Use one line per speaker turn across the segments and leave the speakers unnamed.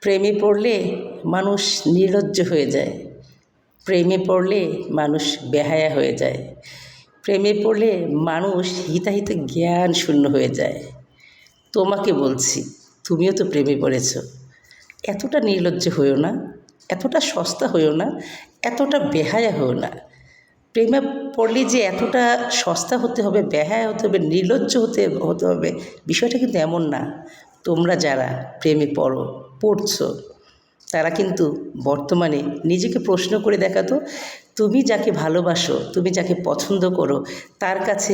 প্রেমে পড়লে মানুষ নির্লজ্জ হয়ে যায়, প্রেমে পড়লে মানুষ বেহায়া হয়ে যায়, প্রেমে পড়লে মানুষ হিতাহিত জ্ঞান শূন্য হয়ে যায়। তোমাকে বলছি, তুমিও তো প্রেমে পড়েছ। এতটা নির্লজ্জ হইও না, এতটা সস্তা হইও না, এতটা বেহায়া হইও না। প্রেমে পড়লে যে এতটা সস্তা হতে হবে, বেহায়া হতে হবে, নির্লজ্জ হতে হবে, বিষয়টা কিন্তু এমন না। তোমরা যারা প্রেমে পড়ছো তারা কিন্তু বর্তমানে নিজেকে প্রশ্ন করে দেখাতো, তুমি যাকে ভালোবাসো, তুমি যাকে পছন্দ করো, তার কাছে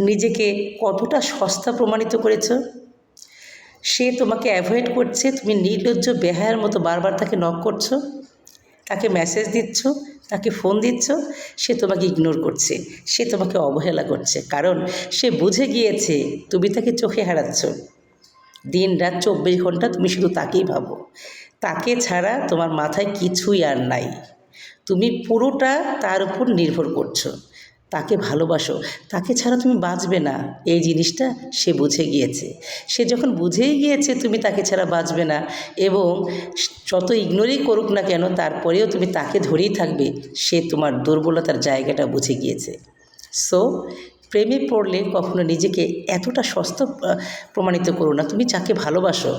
নিজেকে কতটা সস্তা প্রমাণিত করেছো। সে তোমাকে অ্যাভয়েড করছে, তুমি নির্লজ্জ বেহায়ার মতো বারবার তাকে নক করছো, তাকে মেসেজ দিচ্ছ, তাকে ফোন দিচ্ছ, সে তোমাকে ইগনোর করছে, সে তোমাকে অবহেলা করছে, কারণ সে বুঝে গিয়েছে তুমি তাকে চোখে হারাচ্ছ। দিন রাত 24 ঘন্টা তুমি শুধু তাকেই ভাবো, তাকে ছাড়া তোমার মাথায় কিছুই আর নাই, তুমি পুরোটা তার উপর নির্ভর করছো, তাকে ভালোবাসো, তাকে ছাড়া তুমি বাঁচবে না। এই জিনিসটা সে বুঝে গিয়েছে। সে যখন বুঝেই গিয়েছে তুমি তাকে ছাড়া বাঁচবে না এবং যত ইগনোরই করুক না কেন তারপরেও তুমি তাকে ধরেই থাকবে, সে তোমার দুর্বলতার জায়গাটা বুঝে গিয়েছে। সো প্রেমে পড়লে কখনো নিজেকে এতটা সস্তা প্রমাণিত করো না। তুমি যাকে ভালোবাসো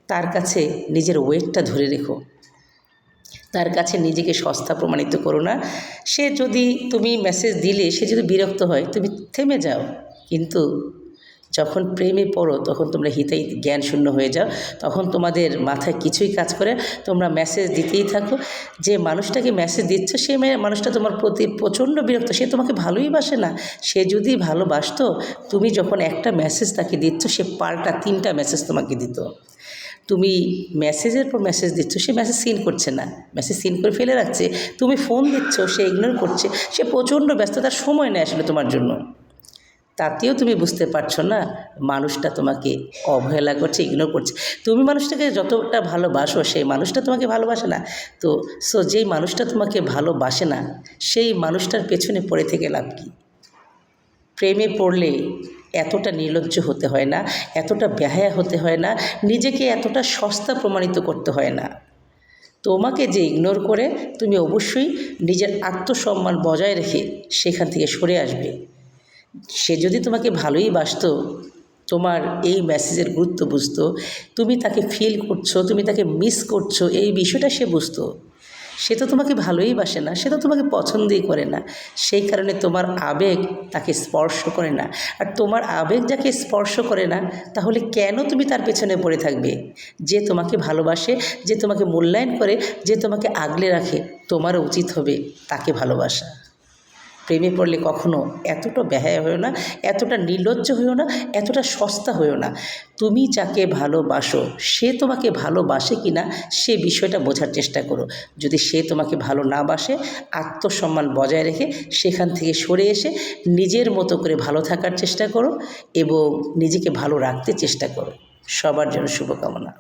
তার কাছে নিজের ওয়েটটা ধরে রেখো, তার কাছে নিজেকে সস্তা প্রমাণিত করো না। সে যদি তুমি মেসেজ দিলে সে যদি বিরক্ত হয় তুমি থেমে যাও, কিন্তু যখন প্রেমে পড়ো তখন তোমরা হিতাই জ্ঞান শূন্য হয়ে যাও, তখন তোমাদের মাথায় কিছুই কাজ করে, তোমরা মেসেজ দিতেই থাকো। যে মানুষটাকে মেসেজ দিচ্ছ সে মানুষটা তোমার প্রতি প্রচণ্ড বিরক্ত, সে তোমাকে ভালোই বাসে না। সে যদি ভালোবাসতো, তুমি যখন একটা মেসেজ তাকে দিচ্ছ সে পাল্টা 3টা মেসেজ তোমাকে দিত। তুমি মেসেজের পর মেসেজ দিচ্ছ, সে মেসেজ সিন করছে না, মেসেজ সিন করে ফেলে রাখছে, তুমি ফোন দিচ্ছ সে ইগনোর করছে, সে প্রচণ্ড ব্যস্ত, তার সময় নেই আসলে তোমার জন্য। তাতেও তুমি বুঝতে পারছো না মানুষটা তোমাকে অবহেলা করছে, ইগনোর করছে। তুমি মানুষটাকে যতটা ভালোবাসো সেই মানুষটা তোমাকে ভালোবাসে না। তো যেই মানুষটা তোমাকে ভালোবাসে না সেই মানুষটার পেছনে পড়ে থেকে লাভ কী? প্রেমে পড়লে এতটা নির্লজ্জ হতে হয় না, এতটা বেহায়া হতে হয় না, নিজেকে এতটা সস্তা প্রমাণিত করতে হয় না। তোমাকে যে ইগনোর করে তুমি অবশ্যই নিজের আত্মসম্মান বজায় রেখে সেখান থেকে সরে আসবে। সে যদি তোমাকে ভালোই বাসতো, তোমার এই মেসেজের গুরুত্ব বুঝতো, তুমি তাকে ফিল করছো, তুমি তাকে মিস করছো, এই বিষয়টা সে বুঝতো। সে তো তোমাকে ভালোই বাসে না, সে তো তোমাকে পছন্দই করে না, সেই কারণে তোমার আবেগ তাকে স্পর্শ করে না। আর তোমার আবেগ যাকে স্পর্শ করে না তাহলে কেন তুমি তার পেছনে পড়ে থাকবে? যে তোমাকে ভালোবাসে, যে তোমাকে মূল্যায়ন করে, যে তোমাকে আগলে রাখে, তোমারও উচিত হবে তাকে ভালোবাসা। প্রেমে পড়লে কখনো এতটা বেহায়া হয়েও না, এতটা নির্লজ্জ হয়েও না, এতটা সস্তা হয়েও না। তুমি যাকে ভালোবাসো সে তোমাকে ভালোবাসে কি না সে বিষয়টা বোঝার চেষ্টা করো। যদি সে তোমাকে ভালো না বাসে, আত্মসম্মান বজায় রেখে সেখান থেকে সরে এসে নিজের মতো করে ভালো থাকার চেষ্টা করো এবং নিজেকে ভালো রাখতে চেষ্টা করো। সবার জন্য শুভকামনা।